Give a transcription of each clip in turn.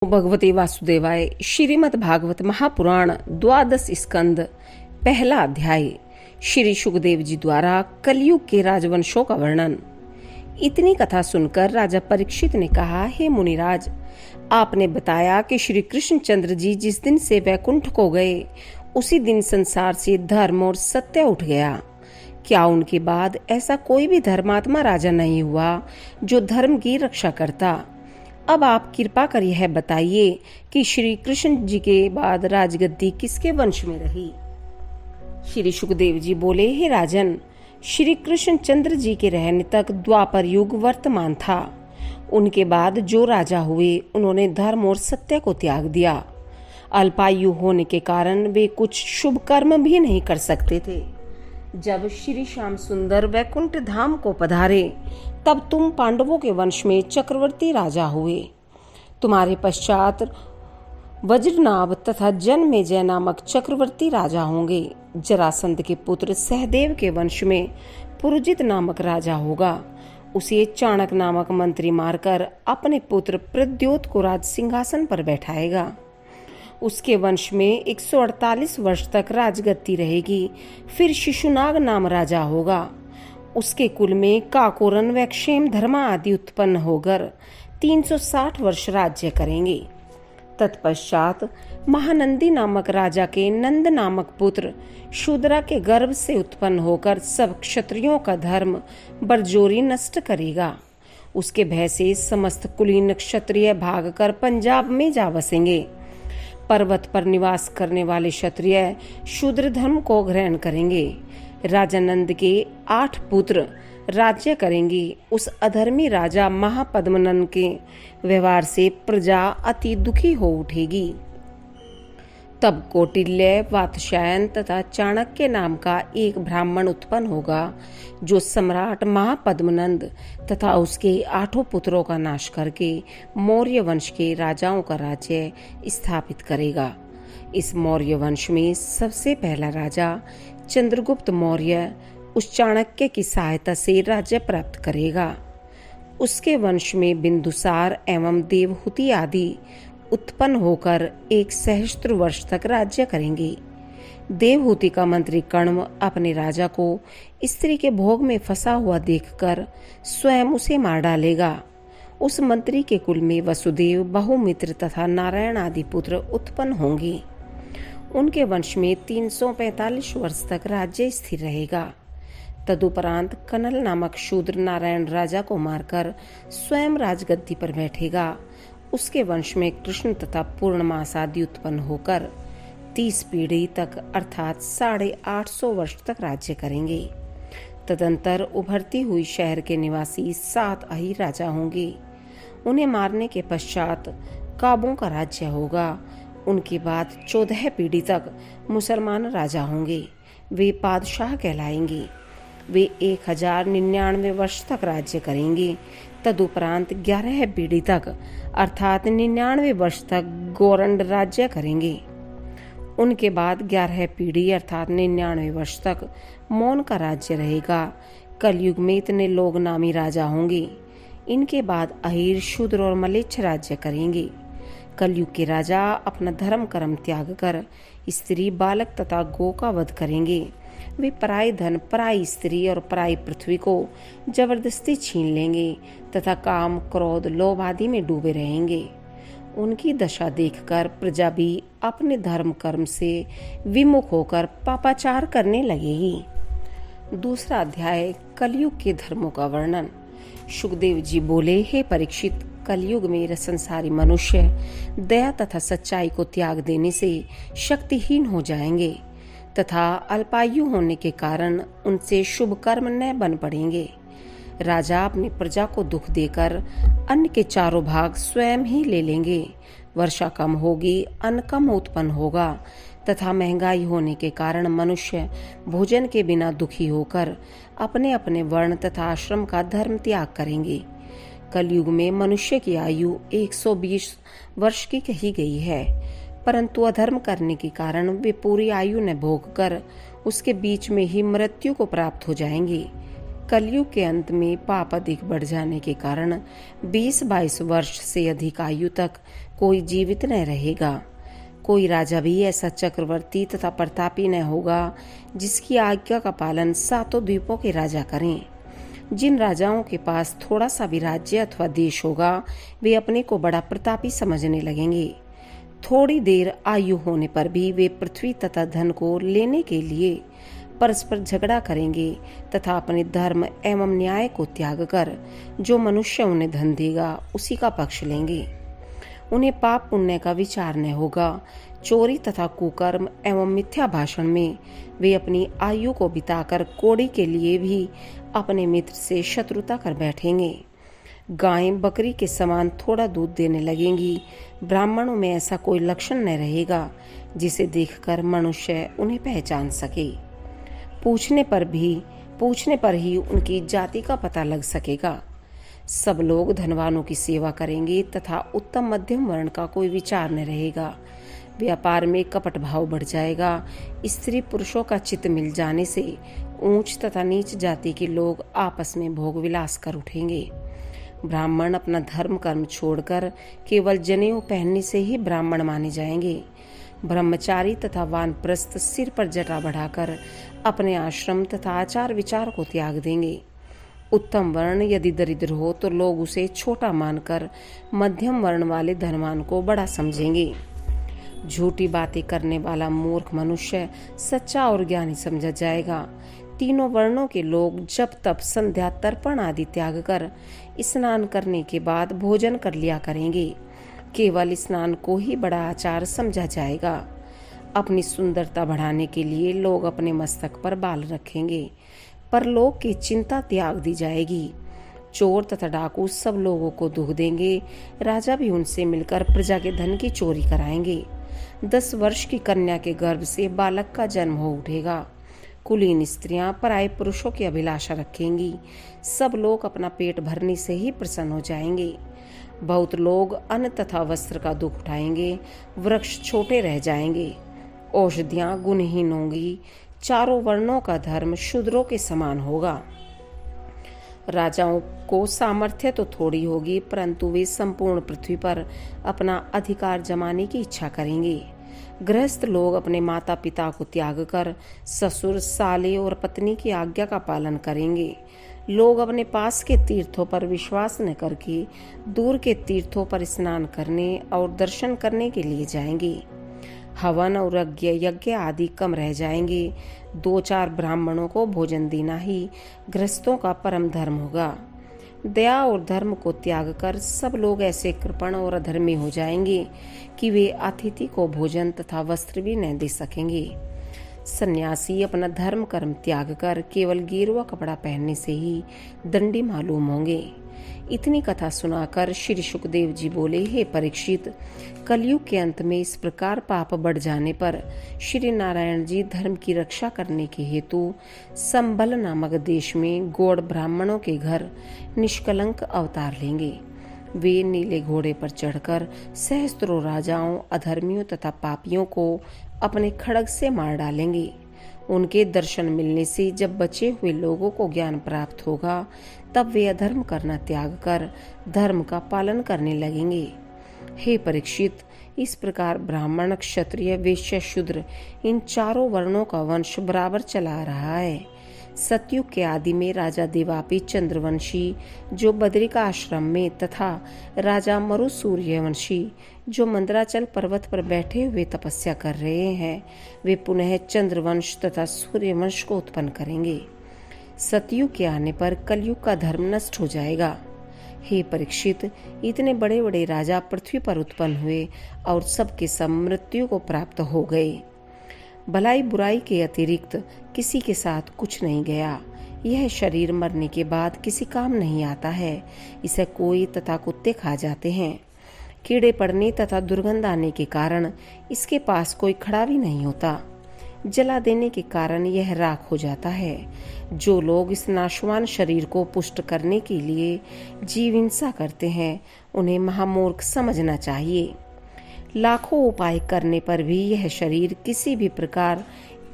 भगवते वासुदेवाय। श्रीमद् भागवत महापुराण द्वादश स्कंद पहला अध्याय। श्री सुखदेव जी द्वारा कलयुग के राजवंशों का वर्णन। इतनी कथा सुनकर राजा परीक्षित ने कहा, हे मुनिराज, आपने बताया कि श्री कृष्णचंद्र जी जिस दिन से वैकुंठ को गए उसी दिन संसार से धर्म और सत्य उठ गया। क्या उनके बाद ऐसा कोई भी धर्मात्मा राजा नहीं हुआ जो धर्म की रक्षा करता? अब आप कृपा कर यह बताइए कि श्री कृष्ण जी के बाद राजगद्दी किसके वंश में रही? श्री सुखदेव जी बोले, हे राजन, श्री कृष्ण चंद्र जी के रहने तक द्वापर युग वर्तमान था। उनके बाद जो राजा हुए उन्होंने धर्म और सत्य को त्याग दिया। अल्पायु होने के कारण वे कुछ शुभ कर्म भी नहीं कर सकते थे। जब श्री श्याम सुंदर वैकुंठ धाम को पधारे तब तुम पांडवों के वंश में चक्रवर्ती राजा हुए। तुम्हारे पश्चात वज्रनाभ तथा जन्मेजय नामक चक्रवर्ती राजा होंगे। जरासंध के पुत्र सहदेव के वंश में पुरुजित नामक राजा होगा। उसे चाणक नामक मंत्री मारकर अपने पुत्र प्रद्योत को राज सिंहासन पर बैठाएगा। उसके वंश में 148 वर्ष तक राजगद्दी रहेगी। फिर शिशुनाग नाम राजा होगा। उसके कुल में काकोरन व क्षेम धर्मा आदि उत्पन्न होकर 360 वर्ष राज्य करेंगे। तत्पश्चात महानंदी नामक राजा के नंद नामक पुत्र शूद्रा के गर्भ से उत्पन्न होकर सब क्षत्रियों का धर्म बरजोरी नष्ट करेगा। उसके भय से समस्त कुलीन क्षत्रिय भागकर पंजाब में जा बसेंगे। पर्वत पर निवास करने वाले क्षत्रिय शूद्र धर्म को ग्रहण करेंगे। राजा नंद के 8 पुत्र राज्य करेंगे। उस अधर्मी राजा महापद्मनंद के व्यवहार से प्रजा अति दुखी हो उठेगी। तब कौटिल्य, वात्स्यायन तथा चाणक्य नाम का एक ब्राह्मण उत्पन्न होगा जो सम्राट महापद्मनंद तथा उसके 8 पुत्रों का नाश करके मौर्य वंश के राजाओं का राज्य स्थापित करेगा। इस मौर्य वंश में सबसे पहला राजा चंद्रगुप्त मौर्य उस चाणक्य की सहायता से राज्य प्राप्त करेगा। उसके वंश में बिंदुसार एवं देवहूति आदि उत्पन्न होकर 1 सहस्त्र वर्ष तक राज्य करेंगे। देवहूति का मंत्री कण्व अपने राजा को स्त्री के भोग में फंसा हुआ देखकर स्वयं उसे मार डालेगा। उस मंत्री के कुल में वसुदेव, बहुमित्र तथा नारायण आदि पुत्र उत्पन्न होंगे। उनके वंश में 345 वर्ष तक राज्य स्थिर रहेगा। तदुपरांत कनल नामक शूद्र नारायण राजा को मारकर स्वयं राजगद्दी पर बैठेगा। उसके वंश में कृष्ण तथा पूर्णमास आदि उत्पन्न होकर 30 पीढ़ी तक अर्थात 850 वर्ष तक राज्य करेंगे। तदंतर उभरती हुई शहर के निवासी 7 अही राजा होंगे। उन्हें मारने के पश्चात काबों का राज्य होगा। उनके बाद 14 पीढ़ी तक मुसलमान राजा होंगे। वे पादशाह कहलाएंगे। वे 1099 वर्ष तक राज्य करेंगे। तदुपरांत 11 पीढ़ी तक अर्थात 99 वर्ष तक गौरंड राज्य करेंगे। उनके बाद 11 पीढ़ी अर्थात 99 वर्ष तक मौन का राज्य रहेगा। कलयुग में इतने लोग नामी राजा होंगे। इनके बाद अहीर, शूद्र और मलेच्छ राज्य करेंगे। कलयुग के राजा अपना धर्म कर्म त्याग कर स्त्री, बालक तथा गो का वध करेंगे। वे पराई धन, पराई स्त्री और पराई पृथ्वी को जबरदस्ती छीन लेंगे तथा काम, क्रोध, लोभ आदि में डूबे रहेंगे। उनकी दशा देखकर प्रजा भी अपने धर्म कर्म से विमुख होकर पापाचार करने लगेगी। दूसरा अध्याय, कलयुग के धर्मों का वर्णन। सुखदेव जी बोले, हे परीक्षित, कलयुग में संसारी मनुष्य दया तथा सच्चाई को त्याग देने से शक्तिहीन हो जाएंगे तथा अल्पायु होने के कारण उनसे शुभ कर्म न बन पड़ेंगे। राजा अपनी प्रजा को दुख देकर अन्न के 4 भाग स्वयं ही ले लेंगे। वर्षा कम होगी, अन्न कम उत्पन्न होगा तथा महंगाई होने के कारण मनुष्य भोजन के बिना दुखी होकर अपने अपने वर्ण तथा आश्रम का धर्म त्याग करेंगे। कलयुग में मनुष्य की आयु 120 वर्ष की कही गई है, परंतु अधर्म करने के कारण वे पूरी आयु न भोग कर उसके बीच में ही मृत्यु को प्राप्त हो जाएंगे। कलयुग के अंत में पाप अधिक बढ़ जाने के कारण 20-22 वर्ष से अधिक आयु तक कोई जीवित न रहेगा। कोई राजा भी ऐसा चक्रवर्ती तथा प्रतापी न होगा जिसकी आज्ञा का पालन सातों द्वीपों के राजा करें। जिन राजाओं के पास थोड़ा सा भी राज्य अथवा देश होगा वे अपने को बड़ा प्रतापी समझने लगेंगे। थोड़ी देर आयु होने पर भी वे पृथ्वी तथा धन को लेने के लिए परस्पर झगड़ा करेंगे तथा अपने धर्म एवं न्याय को त्याग कर जो मनुष्य उन्हें धन देगा उसी का पक्ष लेंगे। उन्हें पाप पुण्य का विचार न होगा। चोरी तथा कुकर्म एवं मिथ्या भाषण में वे अपनी आयु को बिताकर कौड़ी के लिए भी अपने मित्र से शत्रुता कर बैठेंगे। गायें बकरी के समान थोड़ा दूध देने लगेंगी। ब्राह्मणों में ऐसा कोई लक्षण न रहेगा जिसे देखकर मनुष्य उन्हें पहचान सके। पूछने पर ही उनकी जाति का पता लग सकेगा। सब लोग धनवानों की सेवा करेंगे तथा उत्तम मध्यम वर्ण का कोई विचार न रहेगा। व्यापार में कपट भाव बढ़ जाएगा। स्त्री पुरुषों का चित्त मिल जाने से ऊंच तथा नीच जाति के लोग आपस में भोग विलास कर उठेंगे। ब्राह्मण अपना धर्म कर्म छोड़कर केवल जनेऊ पहनने से ही ब्राह्मण माने जाएंगे। ब्रह्मचारी तथा वानप्रस्थ सिर पर जटा बढ़ाकर अपने आश्रम तथा आचार विचार को त्याग देंगे। उत्तम वर्ण यदि दरिद्र हो तो लोग उसे छोटा मानकर मध्यम वर्ण वाले धनवान को बड़ा समझेंगे। झूठी बातें करने वाला मूर्ख मनुष्य सच्चा और ज्ञानी समझा जाएगा। तीनों वर्णों के लोग जब तब संध्या तर्पण आदि त्याग कर स्नान करने के बाद भोजन कर लिया करेंगे। केवल स्नान को ही बड़ा आचार समझा जाएगा। अपनी सुंदरता बढ़ाने के लिए लोग अपने मस्तक पर बाल रखेंगे। परलोक की चिंता त्याग दी जाएगी। चोर तथा डाकू सब लोगों को दुख देंगे। राजा भी उनसे मिलकर प्रजा के धन की चोरी कराएंगे। 10 वर्ष की कन्या के गर्भ से बालक का जन्म हो उठेगा। कुलीन स्त्रियां पराये पुरुषों की अभिलाषा रखेंगी। सब लोग अपना पेट भरने से ही प्रसन्न हो जाएंगे। बहुत लोग अन्न तथा वस्त्र का दुख उठाएंगे। वृक्ष छोटे रह जाएंगे। औषधियां गुणहीन होंगी। चारों वर्णों का धर्म शूद्रों के समान होगा। राजाओं को सामर्थ्य तो थोड़ी होगी परंतु वे संपूर्ण पृथ्वी पर अपना अधिकार जमाने की इच्छा करेंगे। गृहस्थ लोग अपने माता पिता को त्याग कर ससुर साले और पत्नी की आज्ञा का पालन करेंगे। लोग अपने पास के तीर्थों पर विश्वास न करके दूर के तीर्थों पर स्नान करने और दर्शन करने के लिए जाएंगे। हवन और यज्ञ आदि कम रह जाएंगे। 2-4 ब्राह्मणों को भोजन देना ही गृहस्थों का परम धर्म होगा। दया और धर्म को त्याग कर सब लोग ऐसे कृपण और अधर्मी हो जाएंगे कि वे अतिथि को भोजन तथा वस्त्र भी न दे सकेंगे। सन्यासी अपना धर्म कर्म त्याग कर केवल गेरुआ कपड़ा पहनने से ही दंडी मालूम होंगे। इतनी कथा सुनाकर श्री सुखदेव जी बोले, हे परीक्षित, कलयुग के अंत में इस प्रकार पाप बढ़ जाने पर श्री नारायण जी धर्म की रक्षा करने के हेतु संबल नामक देश में गौड़ ब्राह्मणों के घर निष्कलंक अवतार लेंगे। वे नीले घोड़े पर चढ़कर सहस्त्रों राजाओं, अधर्मियों तथा पापियों को अपने खड्ग से मार डालेंगे। उनके दर्शन मिलने से जब बचे हुए लोगों को ज्ञान प्राप्त होगा तब वे अधर्म करना त्याग कर धर्म का पालन करने लगेंगे। हे परीक्षित, इस प्रकार ब्राह्मण, क्षत्रिय, वैश्य, शूद्र इन चारों वर्णों का वंश बराबर चला आ रहा है। सतयुग के आदि में राजा देवापी चंद्रवंशी जो बद्रिका आश्रम में तथा राजा मरु सूर्यवंशी जो मंदराचल पर्वत पर बैठे हुए तपस्या कर रहे हैं, वे पुनः चंद्रवंश तथा सूर्यवंश को उत्पन्न करेंगे। सतयुग के आने पर कलयुग का धर्म नष्ट हो जाएगा। हे परीक्षित, इतने बड़े बड़े राजा पृथ्वी पर उत्पन्न हुए और सबके सब मृत्यु को प्राप्त हो गए। भलाई बुराई के अतिरिक्त किसी के साथ कुछ नहीं गया। यह शरीर मरने के बाद किसी काम नहीं आता है। इसे कोई तथा कुत्ते खा जाते हैं। कीड़े पड़ने तथा दुर्गंध आने के कारण इसके पास कोई खड़ा भी नहीं होता। जला देने के कारण यह राख हो जाता है। जो लोग इस नाशवान शरीर को पुष्ट करने के लिए जीव हिंसा करते हैं, उन्हें महामूर्ख समझना चाहिए। लाखों उपाय करने पर भी यह शरीर किसी भी प्रकार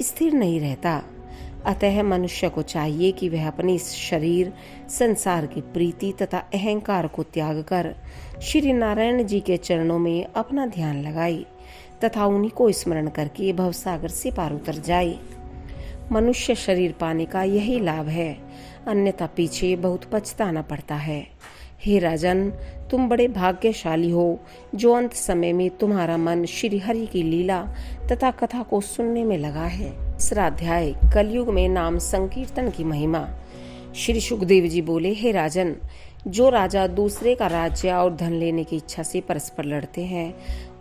स्थिर नहीं रहता। अतः मनुष्य को चाहिए कि वह अपने इस शरीर, संसार की प्रीति तथा अहंकार को त्याग कर श्री नारायण जी के चरणों में अपना ध्यान लगाए तथा उन्हीं को स्मरण करके भवसागर से पार उतर जाए। मनुष्य शरीर पाने का यही लाभ है, अन्यथा पीछे बहुत पछताना पड़ता है। हे राजन, तुम बड़े भाग्यशाली हो जो अंत समय में तुम्हारा मन श्री हरि की लीला तथा कथा को सुनने में लगा है। तीसरा अध्याय, कलयुग में नाम संकीर्तन की महिमा। श्री सुखदेव जी बोले, हे राजन, जो राजा दूसरे का राज्य और धन लेने की इच्छा से परस्पर लड़ते हैं,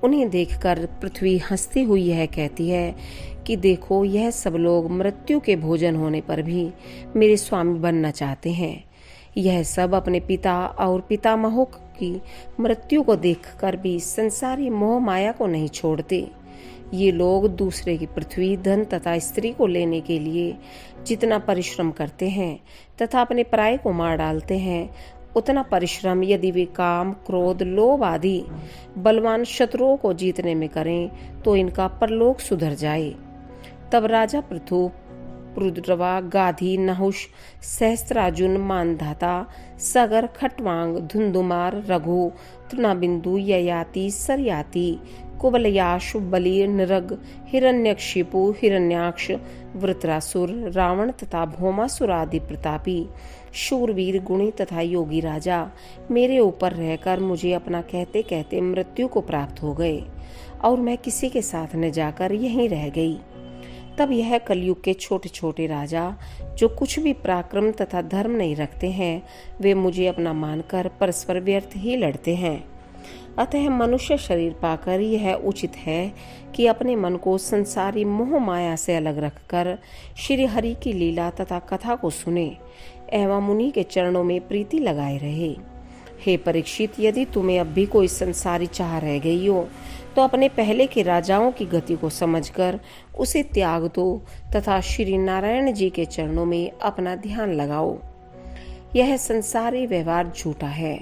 उन्हें देखकर पृथ्वी हंसती हुई यह कहती है कि देखो, यह सब लोग मृत्यु के भोजन होने पर भी मेरे स्वामी बनना चाहते हैं। यह सब अपने पिता और पितामहों की मृत्यु को देखकर भी संसारी मोह माया को नहीं छोड़ते। ये लोग दूसरे की पृथ्वी, धन तथा स्त्री को लेने के लिए जितना परिश्रम करते हैं तथा अपने पराये को मार डालते हैं, उतना परिश्रम यदि वे काम, क्रोध, लोभ आदि बलवान शत्रुओं को जीतने में करें तो इनका परलोक सुधर जाए। तब राजा पृथु, रुद्रवा, गाधी, नहुष, सहस्त्रार्जुन, मानधाता, सगर, खटवांग, धुंधुमार, रघु, तृणाबिंदु, ययाति, सरयाति, कुवलयाश, बलि, नृग, हिरण्यकशिपु, हिरण्याक्ष, वृत्रासुर, रावण तथा भौमासुर आदि प्रतापी शूरवीर, गुणी तथा योगी राजा मेरे ऊपर रहकर मुझे अपना कहते कहते मृत्यु को प्राप्त हो गए और मैं किसी के साथ न जाकर यहीं रह गई। तब यह कलयुग के छोटे छोटे राजा जो कुछ भी पराक्रम तथा धर्म नहीं रखते हैं, वे मुझे अपना मानकर परस्पर व्यर्थ ही लड़ते हैं। अतः मनुष्य शरीर पाकर यह उचित है कि अपने मन को संसारी मोह माया से अलग रखकर श्री हरि की लीला तथा कथा को सुने एवं उन्हीं के चरणों में प्रीति लगाए रहे। हे परीक्षित, यदि तुम्हें अब भी कोई संसारी चाह रह गई हो तो अपने पहले के राजाओं की गति को समझकर उसे त्याग दो तथा श्री नारायण जी के चरणों में अपना ध्यान लगाओ। यह संसारी व्यवहार झूठा है,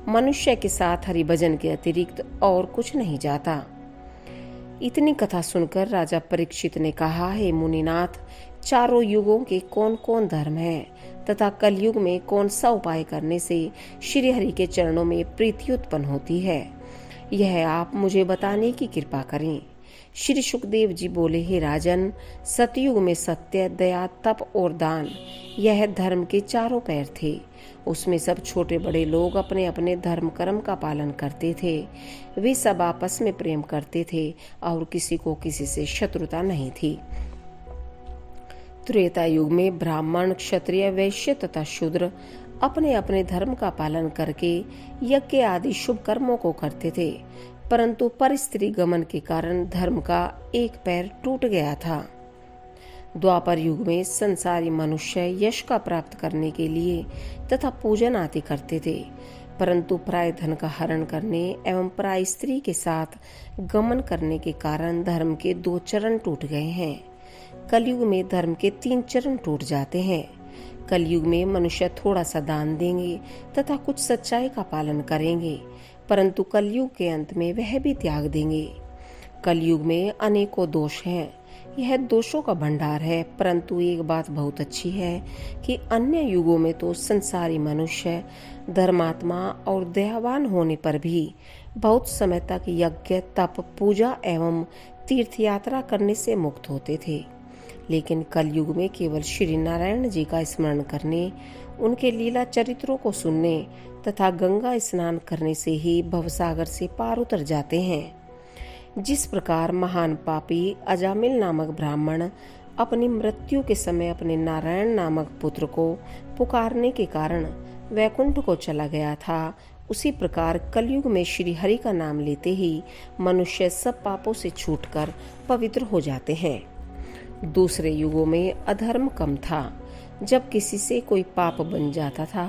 मनुष्य के साथ हरिभजन के अतिरिक्त और कुछ नहीं जाता। इतनी कथा सुनकर राजा परीक्षित ने कहा, हे मुनिनाथ, चारों युगों के कौन कौन धर्म हैं तथा कलयुग में कौन सा उपाय करने से श्री हरि के चरणों में प्रीति उत्पन्न होती है, यह आप मुझे बताने की कृपा करें। श्री सुखदेव जी बोले, हे राजन, सतयुग में सत्य, दया, तप और दान यह धर्म के चारों पैर थे। उसमें सब छोटे बड़े लोग अपने अपने धर्म कर्म का पालन करते थे। वे सब आपस में प्रेम करते थे और किसी को किसी से शत्रुता नहीं थी। त्रेता युग में ब्राह्मण, क्षत्रिय, वैश्य तथा शूद्र अपने अपने धर्म का पालन करके यज्ञ आदि शुभ कर्मों को करते थे, परंतु परस्त्री गमन के कारण धर्म का एक पैर टूट गया था। द्वापर युग में संसारी मनुष्य यश का प्राप्त करने के लिए तथा पूजन आदि करते थे, परंतु पराय धन का हरण करने एवं पराय स्त्री के साथ गमन करने के कारण धर्म के 2 चरण टूट गए हैं। कलयुग में धर्म के 3 चरण टूट जाते हैं। कलयुग में मनुष्य थोड़ा सा दान देंगे तथा कुछ सच्चाई का पालन करेंगे, परंतु कलयुग के अंत में वह भी त्याग देंगे। कलयुग में अनेकों दोष हैं, यह दोषों का भंडार है, परंतु एक बात बहुत अच्छी है कि अन्य युगों में तो संसारी मनुष्य धर्मात्मा और दयावान होने पर भी बहुत समय तक यज्ञ, तप, पूजा एवं तीर्थ यात्रा करने से मुक्त होते थे, लेकिन कलयुग में केवल श्री नारायण जी का स्मरण करने, उनके लीला चरित्रों को सुनने तथा गंगा स्नान करने से ही भवसागर से पार उतर जाते हैं। जिस प्रकार महान पापी अजामिल नामक ब्राह्मण अपनी मृत्यु के समय अपने नारायण नामक पुत्र को पुकारने के कारण वैकुंठ को चला गया था, उसी प्रकार कलयुग में श्री हरि का नाम लेते ही मनुष्य सब पापों से छूटकर पवित्र हो जाते हैं। दूसरे युगों में अधर्म कम था। जब किसी से कोई पाप बन जाता था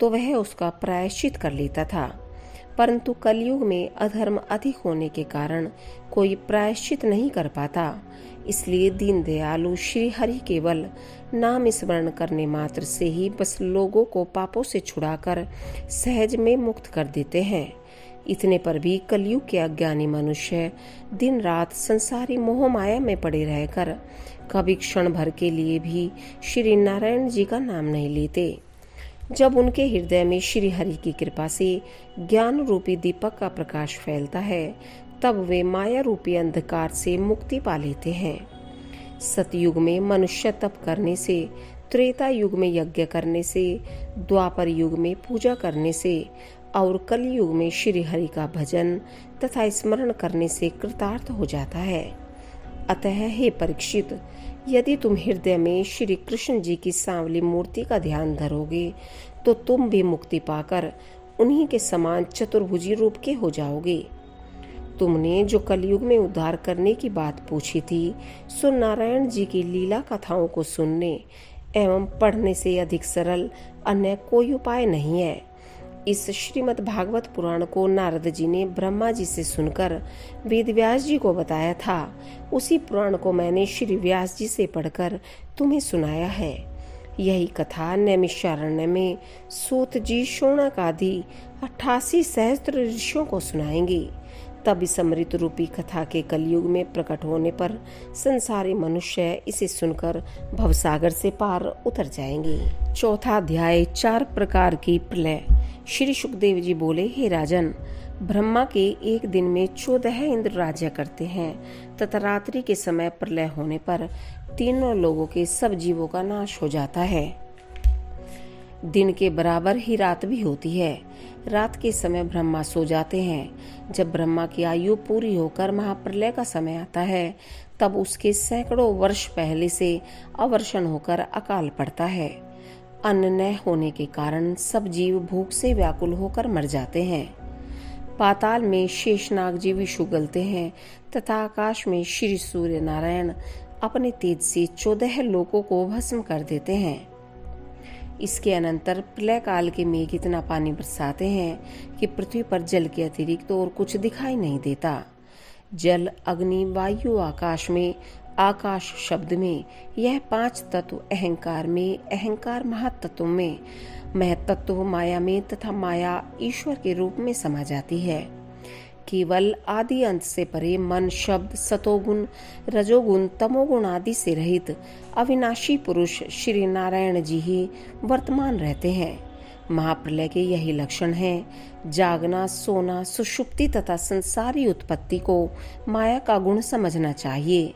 तो वह उसका प्रायश्चित कर लेता था, परंतु कलयुग में अधर्म अधिक होने के कारण कोई प्रायश्चित नहीं कर पाता। इसलिए दीन दयालु श्री हरि केवल नाम स्मरण करने मात्र से ही बस लोगों को पापों से छुड़ाकर सहज में मुक्त कर देते हैं। इतने पर भी कलयुग के अज्ञानी मनुष्य दिन रात संसारी मोह माया में पड़े रहकर कभी क्षण भर के लिए भी श्री नारायण जी का नाम नहीं लेते। जब उनके हृदय में श्री हरि की कृपा से ज्ञान रूपी दीपक का प्रकाश फैलता है, तब वे माया रूपी अंधकार से मुक्ति पा लेते हैं। सतयुग में मनुष्य तप करने से, त्रेता युग में यज्ञ करने से, द्वापर युग में पूजा करने से और कलयुग में श्री हरि का भजन तथा स्मरण करने से कृतार्थ हो जाता है। अतः हे परीक्षित, यदि तुम हृदय में श्री कृष्ण जी की सांवली मूर्ति का ध्यान धरोगे तो तुम भी मुक्ति पाकर उन्हीं के समान चतुर्भुजी रूप के हो जाओगे। तुमने जो कलयुग में उद्धार करने की बात पूछी थी, सो नारायण जी की लीला कथाओं को सुनने एवं पढ़ने से अधिक सरल अन्य कोई उपाय नहीं है। इस श्रीमद् भागवत पुराण को नारद जी ने ब्रह्मा जी से सुनकर वेद व्यास जी को बताया था। उसी पुराण को मैंने श्री व्यास जी से पढ़कर तुम्हें सुनाया है। यही कथा नैमिषारण्य में सूत जी, शौनक आदि 88 सहस्त्र ऋषियों को सुनाएंगे। तब इस अमृत रूपी कथा के कलयुग में प्रकट होने पर संसारी मनुष्य इसे सुनकर भवसागर से पार उतर जाएंगे। चौथा अध्याय, 4 प्रकार की प्रलय। श्री सुखदेव जी बोले, हे राजन, ब्रह्मा के एक दिन में 14 इंद्र राज्य करते हैं तथा रात्रि के समय प्रलय होने पर तीनों लोगों के सब जीवों का नाश हो जाता है। दिन के बराबर ही रात भी होती है। रात के समय ब्रह्मा सो जाते हैं। जब ब्रह्मा की आयु पूरी होकर महाप्रलय का समय आता है, तब उसके सैकड़ों वर्ष पहले से अवर्षण होकर अकाल पड़ता है। अन्न न होने के कारण सब जीव भूख से व्याकुल होकर मर जाते हैं। पाताल में शेषनाग जी विष उगलते हैं तथा आकाश में श्री सूर्य नारायण अपने तेज से 14 लोकों को भस्म कर देते हैं। इसके अनंतर प्रलय काल के मेघ इतना पानी बरसाते हैं कि पृथ्वी पर जल के अतिरिक्त और कुछ दिखाई नहीं देता। जल, अग्नि, वायु, आकाश में, आकाश शब्द में, यह 5 तत्व अहंकार में, अहंकार महातत्व में, महतत्व माया में तथा माया ईश्वर के रूप में समा जाती है। केवल आदि अंत से परे मन, शब्द, सतोगुण, रजोगुण, तमोगुण आदि से रहित अविनाशी पुरुष श्री नारायण जी ही वर्तमान रहते हैं। महाप्रलय के यही लक्षण हैं। जागना, सोना, सुषुप्ति तथा संसारी उत्पत्ति को माया का गुण समझना चाहिए।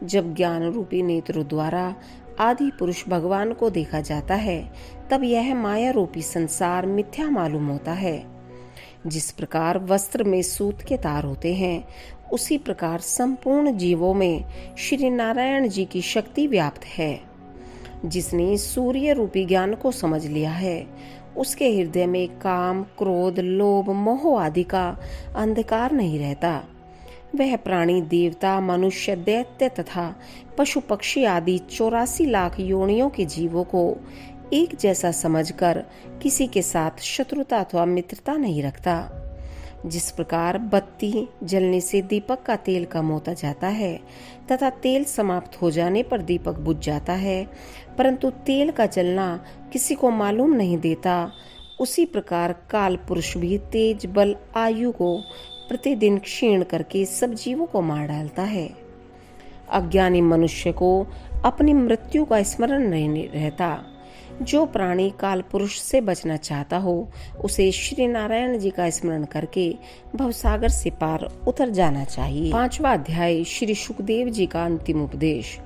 जब ज्ञान रूपी नेत्र द्वारा आदि पुरुष भगवान को देखा जाता है, तब यह माया रूपी संसार मिथ्या मालूम होता है। जिस प्रकार वस्त्र में सूत के तार होते हैं, उसी प्रकार संपूर्ण जीवों में श्री नारायण जी की शक्ति व्याप्त है। जिसने सूर्य रूपी ज्ञान को समझ लिया है, उसके हृदय में काम, क्रोध, लोभ, मोह आदि का अंधकार नहीं रहता। वह प्राणी, देवता, मनुष्य, दैत्य तथा पशु पक्षी आदि 84 लाख योनियों के जीवों को एक जैसा समझकर किसी के साथ शत्रुता अथवा मित्रता नहीं रखता। जिस प्रकार बत्ती जलने से दीपक का तेल कम होता जाता है तथा तेल समाप्त हो जाने पर दीपक बुझ जाता है, परंतु तेल का जलना किसी को मालूम नहीं देता, उसी प्रकार काल पुरुष भी तेज, बल, आयु को प्रतिदिन क्षीण करके सब जीवों को मार डालता है। अज्ञानी मनुष्य को अपनी मृत्यु का स्मरण नहीं रहता। जो प्राणी काल पुरुष से बचना चाहता हो, उसे श्री नारायण जी का स्मरण करके भवसागर से पार उतर जाना चाहिए। 5वां अध्याय, श्री सुखदेव जी का अंतिम उपदेश।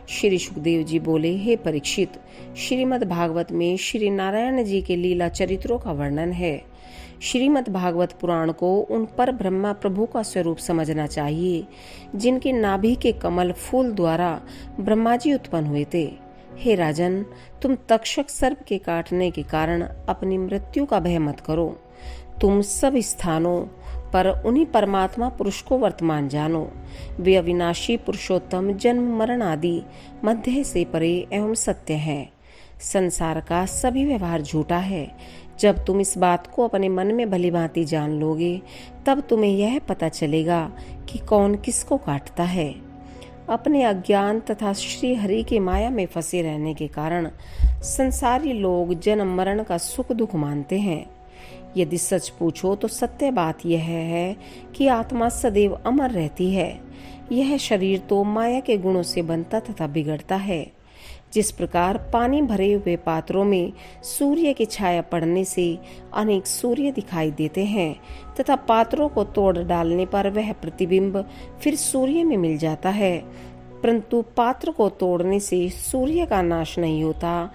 श्री सुखदेव जी बोले, हे परीक्षित, श्रीमद् भागवत में श्री नारायण जी के लीला चरित्रों का वर्णन है। श्रीमद् भागवत पुराण को उन पर ब्रह्मा प्रभु का स्वरूप समझना चाहिए, जिनके नाभि के कमल फूल द्वारा ब्रह्मा जी उत्पन्न हुए थे। हे राजन, तुम तक्षक सर्प के काटने के कारण अपनी मृत्यु का भय मत करो। तुम सब स्थानों पर उन्हीं परमात्मा पुरुष को वर्तमान जानो। वे अविनाशी पुरुषोत्तम, जन्म मरण आदि मध्य से परे एवं सत्य है। संसार का सभी व्यवहार झूठा है। जब तुम इस बात को अपने मन में भली भांति जान लोगे, तब तुम्हें यह पता चलेगा कि कौन किसको काटता है। अपने अज्ञान तथा श्री हरि के माया में फंसे रहने के कारण संसारी लोग जन्म मरण का सुख दुख मानते हैं। यदि सच पूछो तो सत्य बात यह है कि आत्मा सदैव अमर रहती है। यह शरीर तो माया के गुणों से बनता तथा बिगड़ता है। जिस प्रकार पानी भरे हुए पात्रों में सूर्य की छाया पड़ने से अनेक सूर्य दिखाई देते हैं तथा पात्रों को तोड़ डालने पर वह प्रतिबिंब फिर सूर्य में मिल जाता है, परंतु पात्र को तोड़ने से सूर्य का नाश नहीं होता,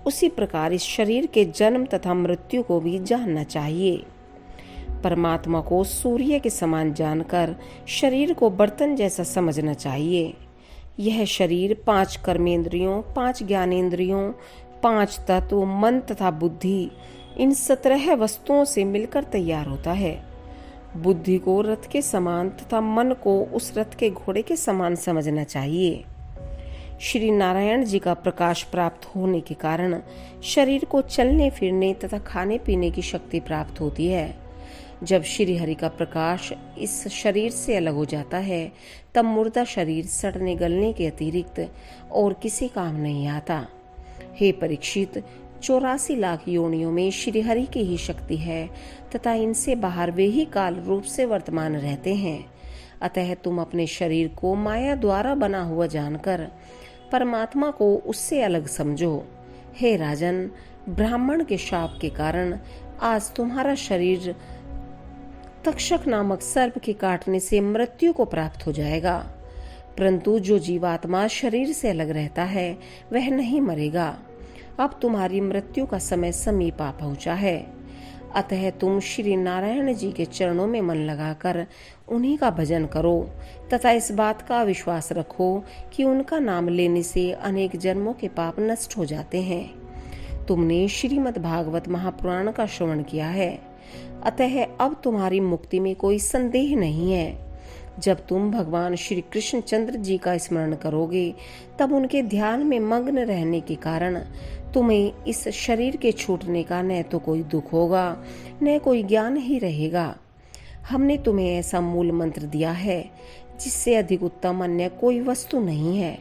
उसी प्रकार इस शरीर के जन्म तथा मृत्यु को भी जानना चाहिए। परमात्मा को सूर्य के समान जानकर शरीर को बर्तन जैसा समझना चाहिए। यह शरीर 5 कर्मेंद्रियों, 5 ज्ञानेंद्रियों, 5 तत्व, मन तथा बुद्धि, इन 17 वस्तुओं से मिलकर तैयार होता है। बुद्धि को रथ के समान तथा मन को उस रथ के घोड़े के समान समझना चाहिए। श्री नारायण जी का प्रकाश प्राप्त होने के कारण शरीर को चलने फिरने तथा खाने पीने की शक्ति प्राप्त होती है। जब श्री हरि का प्रकाश इस शरीर से अलग हो जाता है तब मुर्दा शरीर सड़ने गलने के अतिरिक्त और किसी काम नहीं आता। हे परीक्षित, 84 लाख योनियों में श्री हरि की ही शक्ति है तथा इनसे बाहर वे ही काल रूप से वर्तमान रहते हैं। अतः तुम अपने शरीर को माया द्वारा बना हुआ जानकर परमात्मा को उससे अलग समझो। हे राजन, ब्राह्मण के शाप के कारण आज तुम्हारा शरीर तक्षक नामक सर्प के काटने से मृत्यु को प्राप्त हो जाएगा, परंतु जो जीवात्मा शरीर से अलग रहता है वह नहीं मरेगा। अब तुम्हारी मृत्यु का समय समीप आ पहुंचा है। अतः तुम श्री नारायण जी के चरणों में मन लगाकर उन्हीं का भजन करो तथा इस बात का विश्वास रखो कि उनका नाम लेने से अनेक जन्मों के पाप नष्ट हो जाते हैं। तुमने श्रीमद् भागवत महापुराण का श्रवण किया है, अतः अब तुम्हारी मुक्ति में कोई संदेह नहीं है। जब तुम भगवान श्री कृष्ण चंद्र जी का स्मरण करोगे तब उनके ध्यान में मग्न रहने के कारण तुम्हें इस शरीर के छूटने का न तो कोई दुख होगा न कोई ज्ञान ही रहेगा। हमने तुम्हें ऐसा मूल मंत्र दिया है जिससे अधिक उत्तम अन्य कोई वस्तु नहीं है।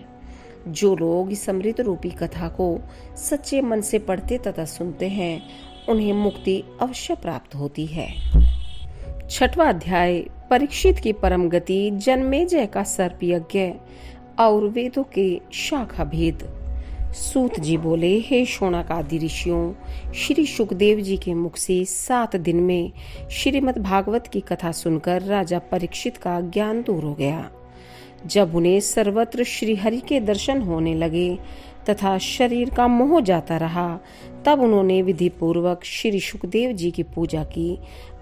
जो लोग इस अमृत रूपी कथा को सच्चे मन से पढ़ते तथा सुनते हैं उन्हें मुक्ति अवश्य प्राप्त होती है। 6वां अध्याय, परीक्षित की परम गति, जन्मेजय का सर्प यज्ञ और वेदों के शाखा भेद। सूत जी बोले, हे शौनकादि ऋषियों, श्री सुखदेव जी के मुख से 7 दिन में श्रीमद् भागवत की कथा सुनकर राजा परीक्षित का ज्ञान दूर हो गया। जब उन्हें सर्वत्र श्री हरि के दर्शन होने लगे तथा शरीर का मोह जाता रहा तब उन्होंने विधि पूर्वक श्री सुखदेव जी की पूजा की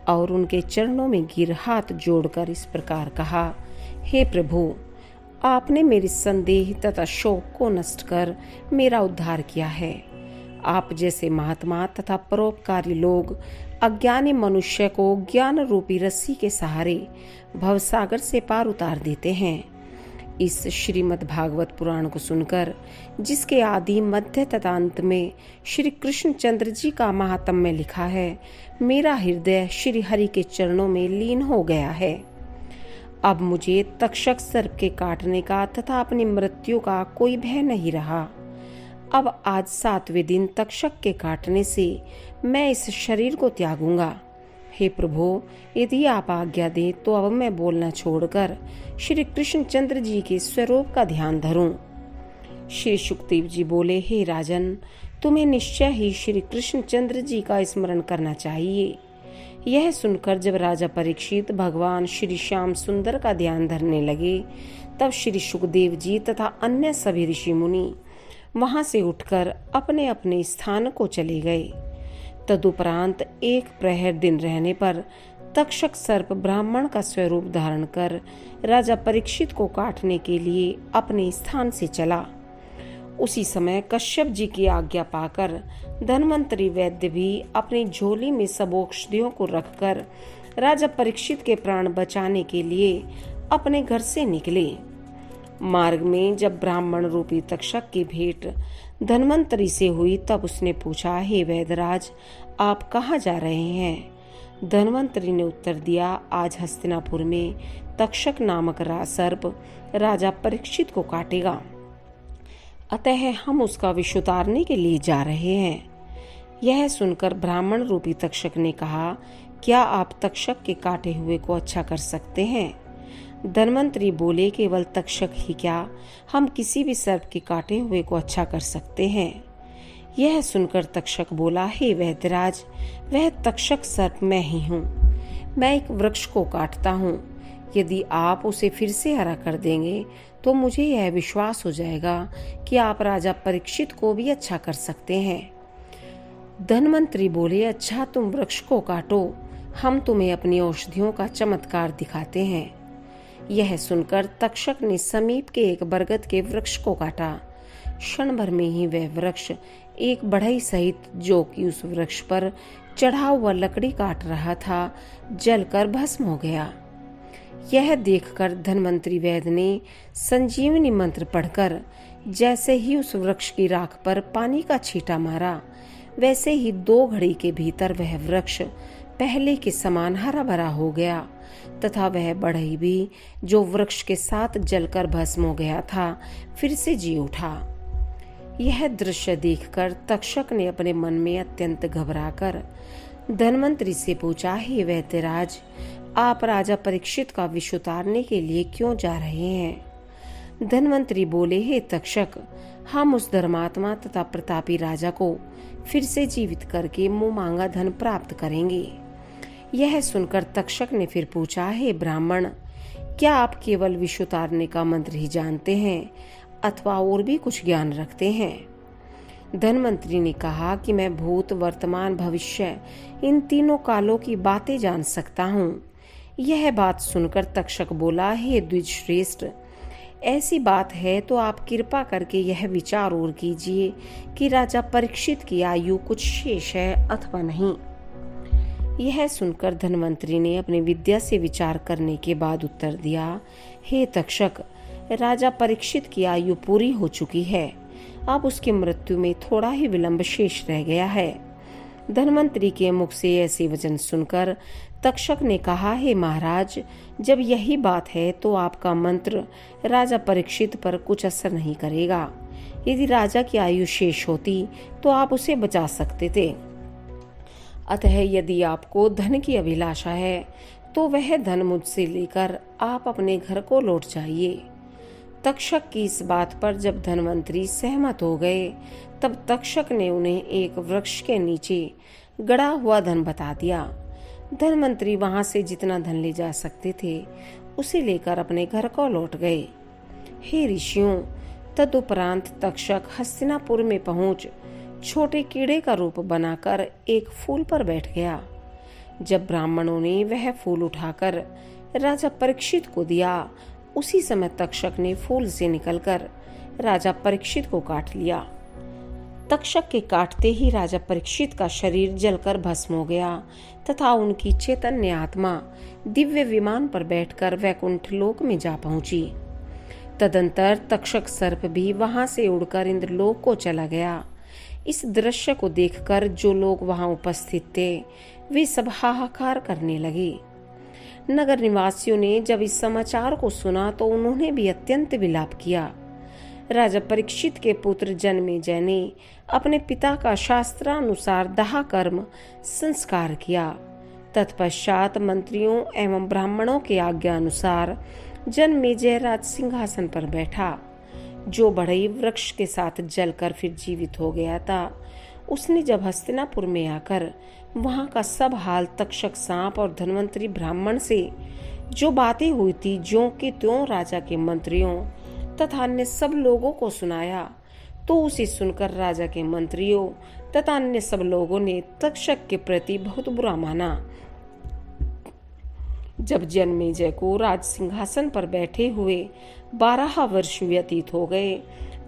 और उनके चरणों में गिर हाथ जोड़कर इस प्रकार कहा, हे प्रभु, आपने मेरी संदेह तथा शोक को नष्ट कर मेरा उद्धार किया है। आप जैसे महात्मा तथा परोपकारी लोग अज्ञानी मनुष्य को ज्ञान रूपी रस्सी के सहारे भवसागर से पार उतार देते हैं। इस श्रीमद् भागवत पुराण को सुनकर, जिसके आदि मध्य तथा अंत में श्री कृष्ण चंद्र जी का महात्म्य लिखा है, मेरा हृदय श्री हरि के चरणों में लीन हो गया है। अब मुझे तक्षक सर्प के काटने का तथा अपनी मृत्यु का कोई भय नहीं रहा। अब आज 7वें दिन तक्षक के काटने से मैं इस शरीर को त्यागूंगा। हे प्रभु, यदि आप आज्ञा दें तो अब मैं बोलना छोड़कर श्री कृष्ण चंद्र जी के स्वरूप का ध्यान धरूं। श्री सुखदेव जी बोले, हे राजन, तुम्हें निश्चय ही श्री कृष्ण चंद्र जी का स्मरण करना चाहिए। यह सुनकर जब राजा परीक्षित भगवान श्री श्याम सुंदर का ध्यान धरने लगे तब श्री सुखदेव जी तथा अन्य सभी ऋषि मुनि वहां से उठकर अपने अपने स्थान को चले गए। तदुपरांत 1 प्रहर दिन रहने पर तक्षक सर्प ब्राह्मण का स्वरूप धारण कर राजा परीक्षित को काटने के लिए अपने स्थान से चला। उसी समय कश्यप जी की आज्ञा पाकर धन्वंतरी वैद्य भी अपनी झोली में सब औषधियों को रखकर राजा परीक्षित के प्राण बचाने के लिए अपने घर से निकले। मार्ग में जब ब्राह्मण रूपी तक्षक की भेंट धन्वंतरी से हुई तब उसने पूछा, हे वैद्यराज, आप कहाँ जा रहे हैं? धन्वंतरी ने उत्तर दिया, आज हस्तिनापुर में तक्षक नामक सर्प राजा परीक्षित को काटेगा, अतः हम उसका विष उतारने के लिए जा रहे हैं। यह सुनकर ब्राह्मण रूपी तक्षक ने कहा, क्या आप तक्षक के काटे हुए को अच्छा कर सकते हैं? धन्वंतरी बोले, केवल तक्षक ही क्या, हम किसी भी सर्प के काटे हुए को अच्छा कर सकते हैं। यह सुनकर तक्षक बोला, हे वैद्यराज, वह तक्षक सर्प मैं ही हूँ। मैं एक वृक्ष को काटता हूँ। यदि आप उसे फिर से हरा कर देंगे तो मुझे यह विश्वास हो जाएगा कि आप राजा परीक्षित को भी अच्छा कर सकते हैं। धन्वंतरी बोले, अच्छा, तुम वृक्ष को काटो, हम तुम्हें अपनी औषधियों का चमत्कार दिखाते हैं। यह सुनकर तक्षक ने समीप के एक बरगद के वृक्ष को काटा। क्षण भर में ही वह वृक्ष एक बढ़ई सहित, जो कि उस वृक्ष पर चढ़ा हुआ लकड़ी काट रहा था, जलकर भस्म हो गया। यह देखकर धन्वंतरी वैद्य ने संजीवनी मंत्र पढ़कर जैसे ही उस वृक्ष की राख पर पानी का छींटा मारा, वैसे ही 2 घड़ी के भीतर वह वृक्ष पहले के समान हरा भरा हो गया तथा वह बढ़ई भी, जो वृक्ष के साथ जलकर भस्म हो गया था, फिर से जी उठा। यह दृश्य देखकर तक्षक ने अपने मन में अत्यंत घबराकर धन्वंतरी से पूछा, हे वैद्यराज, आप राजा परीक्षित का विष उतारने के लिए क्यों जा रहे हैं? धन्वंतरी बोले, हे तक्षक, हम उस धर्मात्मा तथा प्रतापी राजा को फिर से जीवित करके मुंह मांगा धन प्राप्त करेंगे। यह सुनकर तक्षक ने फिर पूछा, हे ब्राह्मण, क्या आप केवल विष उतारने का मंत्र ही जानते हैं अथवा और भी कुछ ज्ञान रखते हैं? धन्वंतरी ने कहा कि मैं भूत, वर्तमान, भविष्य, इन तीनों कालों की बातें जान सकता हूँ। यह बात सुनकर तक्षक बोला, हे द्विजश्रेष्ठ, ऐसी बात है तो आप कृपा करके यह विचार और कीजिए कि राजा परीक्षित की आयु कुछ शेष है अथवा नहीं। यह सुनकर धन्वंतरी ने अपनी विद्या से विचार करने के बाद उत्तर दिया, हे तक्षक, राजा परीक्षित की आयु पूरी हो चुकी है, अब उसकी मृत्यु में थोड़ा ही विलंब शेष रह गया है। धन्वंतरी के मुख से ऐसे वचन सुनकर तक्षक ने कहा, हे महाराज, जब यही बात है तो आपका मंत्र राजा परीक्षित पर कुछ असर नहीं करेगा। यदि राजा की आयु शेष होती तो आप उसे बचा सकते थे। अतः यदि आपको धन की अभिलाषा है तो वह धन मुझसे लेकर आप अपने घर को लौट जाइए। तक्षक की इस बात पर जब धन्वंतरी सहमत हो गए, तब तक्षक ने उन्हें एक वृक्ष के नीचे गड़ा हुआ धन बता दिया। धन्वंतरी वहां से जितना धन ले जा सकते थे उसे लेकर अपने घर को लौट गए। हे ऋषियों, तदुपरांत तक्षक हस्तिनापुर में पहुंच छोटे कीड़े का रूप बनाकर एक फूल पर बैठ गया। जब ब्राह्मणों ने वह फूल उठाकर राजा परीक्षित को दिया, उसी समय तक्षक ने फूल से निकलकर राजा परीक्षित को काट लिया। तक्षक के काटते ही राजा परीक्षित का शरीर जलकर भस्म हो गया तथा उनकी चैतन्य आत्मा दिव्य विमान पर बैठकर वैकुंठ लोक में जा पहुंची। तदंतर तक्षक सर्प भी वहां से उड़कर इंद्रलोक को चला गया। इस दृश्य को देखकर जो लोग वहां उपस्थित थे वे सब हाहाकार करने लगे। नगर निवासियों ने जब इस समाचार को सुना तो उन्होंने भी अत्यंत विलाप किया। राजा परीक्षित के पुत्र जन्मेजय ने अपने पिता का शास्त्रानुसार दाह कर्म संस्कार किया। तत्पश्चात मंत्रियों एवं ब्राह्मणों के आज्ञा अनुसार जन्मेजय राज सिंहासन पर बैठा। जो बढ़ई वृक्ष के साथ जलकर फिर जीवित हो गया था, उसने जब हस्तिनापुर में आकर वहां का सब हाल तक्षक सांप और धन्वंतरी ब्राह्मण से जो बातें हुई थी ज्यों की त्यों राजा के मंत्रियों तथा अन्य सब लोगों को सुनाया, तो उसे सुनकर राजा के मंत्रियों तथा अन्य सब लोगों ने तक्षक के प्रति बहुत बुरा माना। जब जन्मेजय को राज सिंहासन पर बैठे हुए 12 वर्ष व्यतीत हो गए,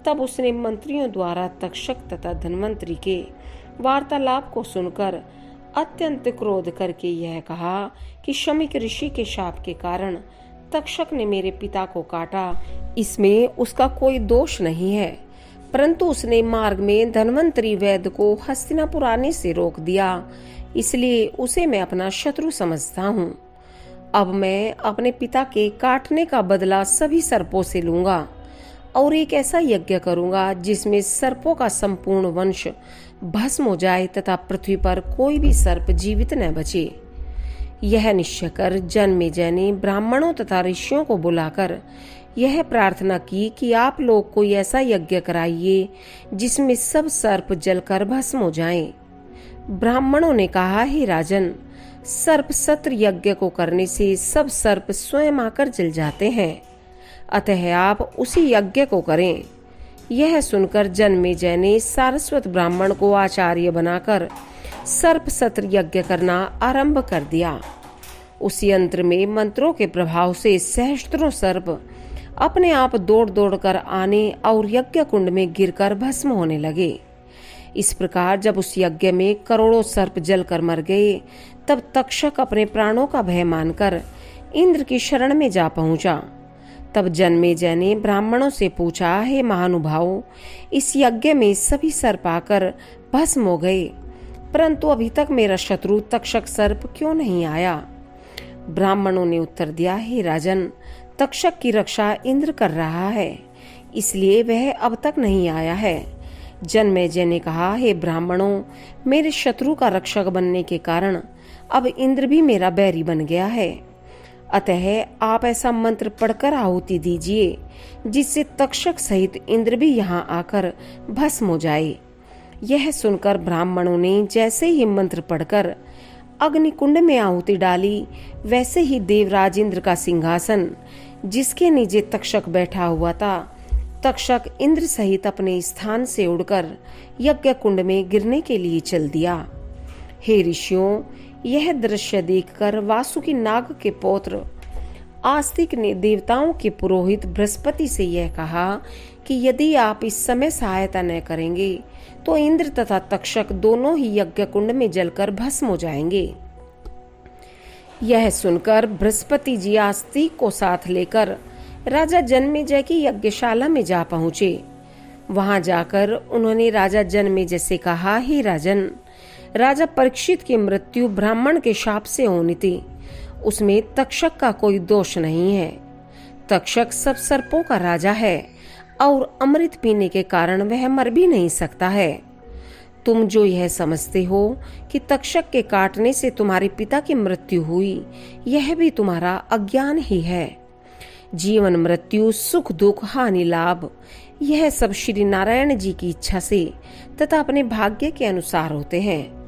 तब उसने मंत्रियों द्वारा तक्षक तथा धन्वंतरी के वार्तालाप को सुनकर अत्यंत क्रोध करके यह कहा कि शमीक ऋषि के शाप के कारण तक्षक ने मेरे पिता को काटा, इसमें उसका कोई दोष नहीं है, परंतु उसने मार्ग में धन्वंतरी वैद्य को हस्तिनापुर आने से रोक दिया, इसलिए उसे मैं अपना शत्रु समझता हूँ। अब मैं अपने पिता के काटने का बदला सभी सर्पों से लूंगा और एक ऐसा यज्ञ करूंगा जिसमें सर्पों का संपूर्ण वंश भस्म हो जाए तथा पृथ्वी पर कोई भी सर्प जीवित न बचे। यह निश्चय कर जन्मेजय ने ब्राह्मणों तथा ऋषियों को बुलाकर यह प्रार्थना की कि आप लोग कोई ऐसा यज्ञ कराइए जिसमें सब सर्प जलकर भस्म हो जाएं। ब्राह्मणों ने कहा, हे राजन, सर्प सत्र यज्ञ को करने से सब सर्प स्वयं आकर जल जाते हैं, अतः आप उसी यज्ञ को करें। यह सुनकर जन्मेजय ने सारस्वत ब्राह्मण को आचार्य बनाकर सर्प सत्र यज्ञ करना आरंभ कर दिया। उस यंत्र में मंत्रों के प्रभाव से सहस्त्रों सर्प अपने आप दौड़ दौड़ कर आने और यज्ञ कुंड में गिरकर भस्म होने लगे। इस प्रकार जब उस यज्ञ में करोड़ों सर्प जलकर मर गए, तब तक्षक अपने प्राणों का भय मानकर इंद्र की शरण में जा पहुंचा। तब जन्मेजय ने ब्राह्मणों से पूछा, हे महानुभावों, इस यज्ञ में सभी सर्प आकर भस्म हो गए, परंतु अभी तक मेरा शत्रु तक्षक सर्प क्यों नहीं आया? ब्राह्मणों ने उत्तर दिया, हे राजन, तक्षक की रक्षा इंद्र कर रहा है, इसलिए वह अब तक नहीं आया है। जन्मेजय ने कहा, हे ब्राह्मणों, मेरे शत्रु का रक्षक बनने के कारण अब इंद्र भी मेरा बैरी बन गया है, अतः आप ऐसा मंत्र पढ़कर आहुति दीजिए जिससे तक्षक सहित इंद्र भी यहाँ आकर भस्म हो जाए। यह सुनकर ब्राह्मणों ने जैसे ही मंत्र पढ़कर अग्निकुंड में आहुति डाली, वैसे ही देवराज इंद्र का सिंहासन जिसके नीचे तक्षक बैठा हुआ था, तक्षक इंद्र सहित अपने स्थान से उड़कर यज्ञ कुंड में गिरने के लिए चल दिया। हे ऋषियों, यह दृश्य देखकर वासुकी नाग के पौत्र आस्तिक ने देवताओं के पुरोहित बृहस्पति से यह कहा कि यदि आप इस समय सहायता न करेंगे तो इंद्र तथा तक्षक दोनों ही यज्ञ कुंड में जलकर भस्म हो जाएंगे। यह सुनकर बृहस्पति जी आस्तिक को साथ लेकर राजा जन्मेजय की यज्ञशाला में जा पहुंचे। वहां जाकर उन्होंने राजा जन्मेजय से कहा, हे राजन, राजा परीक्षित की मृत्यु ब्राह्मण के शाप से होनी थी, उसमें तक्षक का कोई दोष नहीं है। तक्षक सब सर्पों का राजा है और अमृत पीने के कारण वह मर भी नहीं सकता है। तुम जो यह समझते हो कि तक्षक के काटने से तुम्हारे पिता की मृत्यु हुई, यह भी तुम्हारा अज्ञान ही है। जीवन मृत्यु, सुख दुख, हानि लाभ, यह सब श्री नारायण जी की इच्छा से तथा अपने भाग्य के अनुसार होते हैं।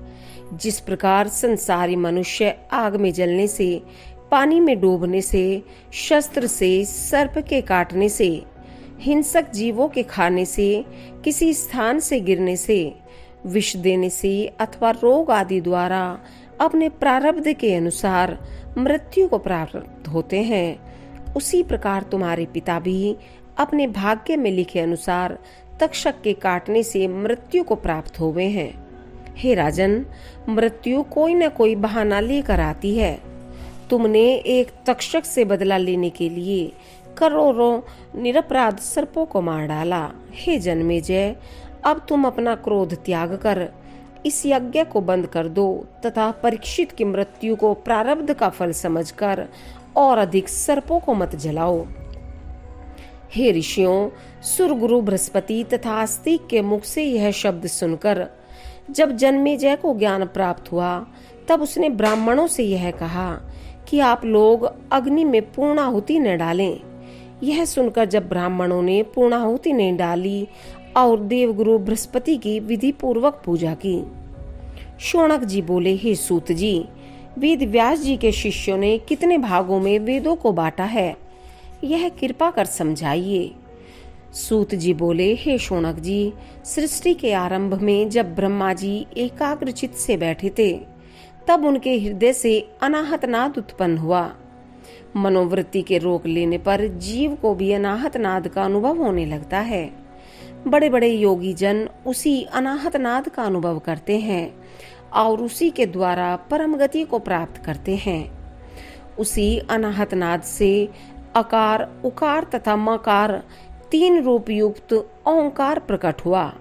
जिस प्रकार संसारी मनुष्य आग में जलने से, पानी में डूबने से, शस्त्र से, सर्प के काटने से, हिंसक जीवों के खाने से, किसी स्थान से गिरने से, विष देने से अथवा रोग आदि द्वारा अपने प्रारब्ध के अनुसार मृत्यु को प्राप्त होते हैं, उसी प्रकार तुम्हारे पिता भी अपने भाग्य में लिखे अनुसार तक्षक के काटने से मृत्यु को प्राप्त हुए हैं। हे राजन, मृत्यु कोई न कोई बहाना लेकर आती है। तुमने एक तक्षक से बदला लेने के लिए करोड़ों निरपराध सर्पों को मार डाला। हे जन्मेजय, अब तुम अपना क्रोध त्याग कर इस यज्ञ को बंद कर दो तथा परीक्षित की मृत्यु को प्रारब्ध का फल समझकर और अधिक सर्पों को मत जलाओ। हे ऋषियों, सुरगुरु बृहस्पति तथा आस्तिक के मुख से यह शब्द सुनकर जब जन्मेजय को ज्ञान प्राप्त हुआ, तब उसने ब्राह्मणों से यह कहा कि आप लोग अग्नि में पूर्णाहुति न डालें। यह सुनकर जब ब्राह्मणों ने पूर्णाहुति नहीं डाली और देवगुरु बृहस्पति की विधि पूर्वक पूजा की। शौनक जी बोले, हे सूत जी, वेद व्यास जी के शिष्यों ने कितने भागों में वेदों को बांटा है, यह कृपा कर समझाइए। सूत जी बोले, हे शौनक जी, सृष्टि के आरंभ में जब ब्रह्मा जी एकाग्रचित से बैठे थे, तब उनके हृदय से अनाहत नाद उत्पन्न हुआ। मनोवृत्ति के रोक लेने पर जीव को भी अनाहत नाद का अनुभव होने लगता है। बड़े बड़े योगी जन उसी अनाहत नाद का अनुभव करते हैं और उसी के द्वारा परम गति को प्राप्त करते हैं। उसी अनाहत नाद से अकार, उकार तथा मकार तीन रूप युक्त ओंकार प्रकट हुआ।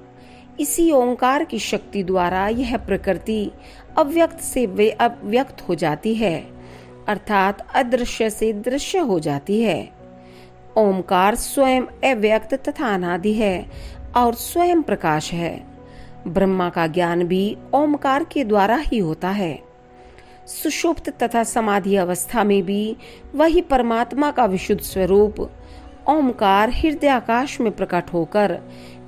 इसी ओंकार की शक्ति द्वारा यह प्रकृति अव्यक्त से अव्यक्त हो जाती है, अर्थात अदृश्य से दृश्य हो जाती है। ओंकार स्वयं अव्यक्त तथा अनादि है और स्वयं प्रकाश है। ब्रह्मा का ज्ञान भी ओमकार के द्वारा ही होता है। सुषुप्त तथा समाधि अवस्था में भी वही परमात्मा का विशुद्ध स्वरूप ओमकार हृदयाकाश में प्रकट होकर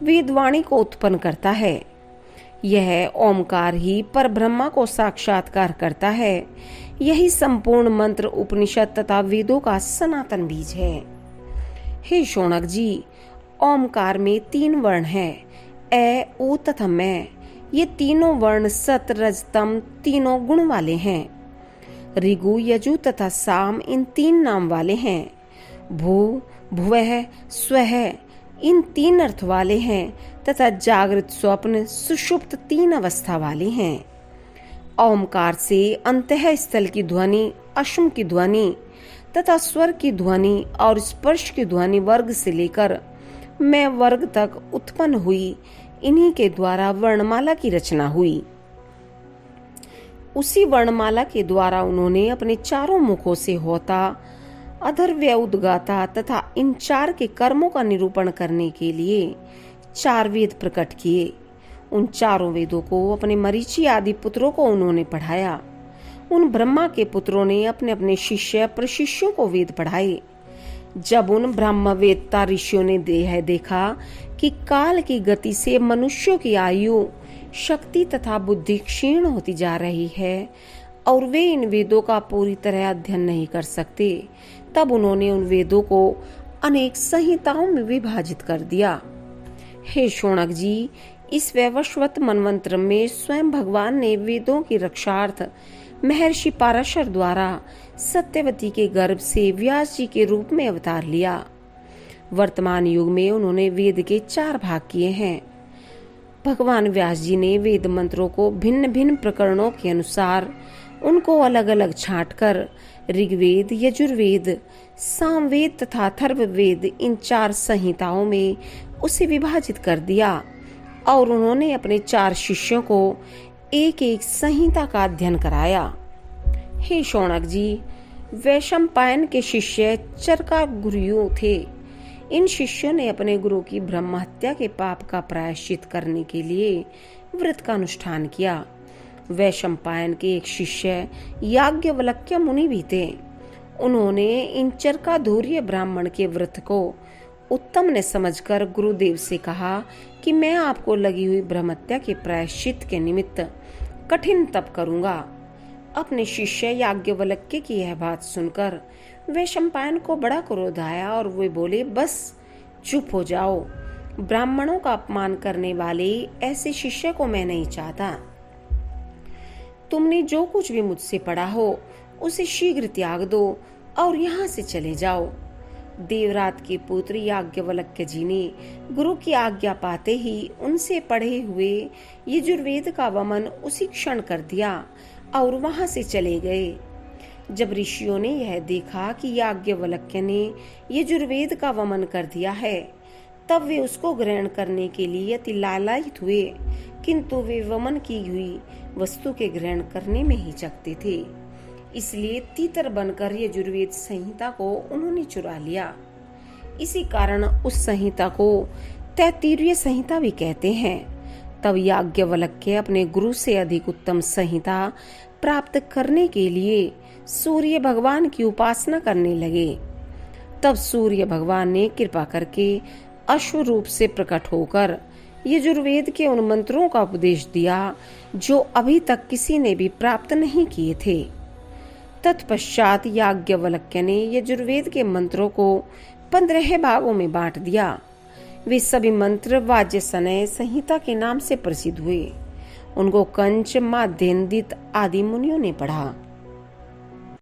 वेदवाणी को उत्पन्न करता है। यह ओमकार ही परब्रह्मा को साक्षात्कार करता है। यही संपूर्ण मंत्र, उपनिषद तथा वेदों का सनातन बीज है। हे शौनक जी, ओमकार में 3 वर्ण हैं, ए, ऊ तथा मैं। ये तीनों वर्ण सत, रज, तम तीनों गुण वाले हैं। ऋगु, यजु तथा साम इन 3 नाम वाले हैं। भू, भुवः, स्वः इन 3 अर्थ वाले हैं तथा जागृत, स्वप्न, सुषुप्त 3 अवस्था वाले हैं। ओमकार से अंतः स्थल की ध्वनि, अश्म की ध्वनि तथा स्वर की ध्वनि और स्पर्श की ध्वनि वर्ग से लेकर मैं वर्ग तक उत्पन्न हुई। इन्हीं के द्वारा वर्णमाला की रचना हुई। उसी वर्णमाला के द्वारा उन्होंने अपने चारों मुखों से होता, अधर्व्य, उद्गाता तथा इन 4 के कर्मों का निरूपण करने के लिए 4 वेद प्रकट किए। उन 4 वेदों को अपने मरीचि आदि पुत्रों को उन्होंने पढ़ाया। उन ब्रह्मा के पुत्रों ने अपने अपने शिष्य प्रशिष्यों को वेद पढ़ाए। जब उन ब्रह्मवेत्ता ऋषियों ने देखा कि काल की गति से मनुष्यों की आयु, शक्ति तथा बुद्धि क्षीण होती जा रही है और वे इन वेदों का पूरी तरह अध्ययन नहीं कर सकते, तब उन्होंने उन वेदों को अनेक संहिताओं में विभाजित कर दिया। हे शौनक जी, इस वैवस्वत मनवंत्र में स्वयं भगवान ने वेदों की रक्षार्थ महर्षि पाराशर द्वारा सत्यवती के गर्भ से व्यास जी के रूप में अवतार लिया। वर्तमान युग में उन्होंने वेद के 4 भाग किए हैं। भगवान व्यास जी ने वेद मंत्रों को भिन्न भिन्न प्रकरणों के अनुसार उनको अलग अलग छांटकर ऋग्वेद, यजुर्वेद, सामवेद तथा अथर्ववेद इन 4 संहिताओं में उसे विभाजित कर दिया और उन्होंने अपने 4 शिष्यों को एक एक संहिता का अध्ययन कराया। हे शौनक जी, वैशंपायन के शिष्य चरका गुरु थे। इन शिष्यों ने अपने गुरु की ब्रह्म हत्या के पाप का प्रायश्चित करने के लिए व्रत का अनुष्ठान किया। वैशंपायन के एक शिष्य याज्ञवल्क्य मुनि भी थे। उन्होंने इन चरकाधुर्य ब्राह्मण के व्रत को उत्तम ने समझकर गुरुदेव से कहा कि मैं आपको लगी हुई ब्रह्महत्या के प्रायश्चित के निमित्त कठिन तप करूंगा। अपने शिष्य याज्ञवल्क्य की यह बात सुनकर वैशंपायन को बड़ा क्रोध आया और वे बोले, बस चुप हो जाओ। ब्राह्मणों का अपमान करने वाले ऐसे शिष्य को मैं नहीं चाहता। तुमने जो कुछ भी मुझसे पढ़ा हो उसे शीघ्र त्याग दो और यहाँ से चले जाओ। देवरात के पुत्र याज्ञवल्क्य जी ने गुरु की आज्ञा पाते ही उनसे पढ़े हुए यजुर्वेद का वमन उसी क्षण कर दिया और वहां से चले गए। जब ऋषियों ने यह देखा कि याज्ञवल्क्य ने यजुर्वेद का वमन कर दिया है, तब वे उसको ग्रहण करने के लिए अति लालायित हुए, किंतु वे वमन की हुई वस्तु के ग्रहण करने में हिचकते थे। इसलिए तीतर बनकर यजुर्वेद संहिता को उन्होंने चुरा लिया। इसी कारण उस संहिता को तैत्तिरीय संहिता भी कहते हैं। तब याज्ञवल्क्य अपने गुरु से अधिक उत्तम संहिता प्राप्त करने के लिए सूर्य भगवान की उपासना करने लगे। तब सूर्य भगवान ने कृपा करके अश्व रूप से प्रकट होकर यजुर्वेद के उन मंत्रों का उपदेश दिया जो अभी तक किसी ने भी प्राप्त नहीं किए थे। तत्पश्चात याज्ञवल्क्य ने यजुर्वेद के मंत्रों को 15 भागों में बांट दिया। वे सभी मंत्र वाजसनेय संहिता के नाम से प्रसिद्ध हुए। उनको कंच, माध्यन्दित आदि मुनियों ने पढ़ा।